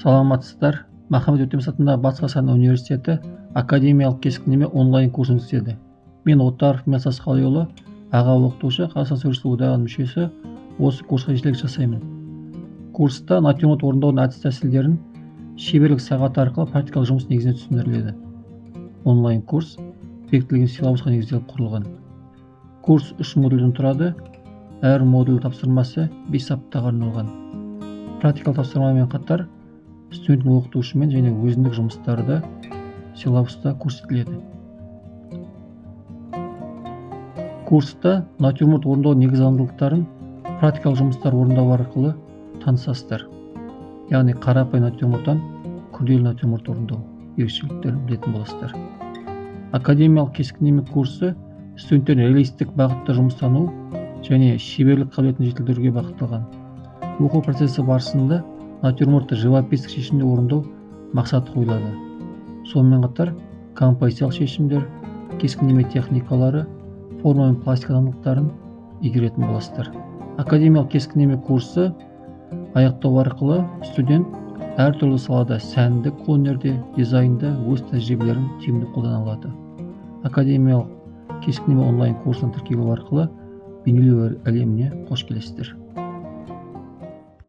Саламатсыздар. Махамбет Өтемісов атындағы Батыс Қазақстан университеті академиялық кескіндеме онлайн курсын өткізеді. Мен Отаров Мирас Асқалиұлы, аға оқытушы, Қазақстан Суретшілер одағының мүшесі, осы курсқа жетекшілік жасаймын. Курста натюрморт орындаудың әдіс-тәсілдерін шеберлік сағаты арқылы практикалық жұмыс негізіне түсіндіріледі. Онлайн курс бекітілген силабусқа негізделіп құрылған. Курс 3 модульден тұрады. Әр модуль тапсырмасы 5 аптаға арналған. Практикалық тапсырмамен қатар студенттің оқытушымен және өзіндік жұмыстарды силабуста көрсетіледі. Курста натюрморт орындау негізгі заңдылықтарын практикалық жұмыстар орындау арқылы танысасыздар. Яғни қарапайым натюрморттан күрделі натюрморт орындау ерекшеліктерін білетін боласыздар. Академиялық кескіндеме курсы студенттердің реалистік бағытта жұмыстану және шеберлік қабілетін жетілдіруге бағытталған. Оқу процесі барысында натюрмортты живопистік шешімде орындау мақсаты қойылады. Сонымен қатар композициялық шешімдер, кескіндеме техникалары, форма мен пластика заңдылықтарын игеретін боласыздар. Академиялық кескіндеме курсы аяқтау арқылы студент әртүрлі салада сәндік қолөнерде, дизайнда өз тәжірибелерін тиімді қолдана алады. Академиялық кескіндеме онлайн курсын тіркелу арқылы бейнелеу әлеміне қош келесіздер.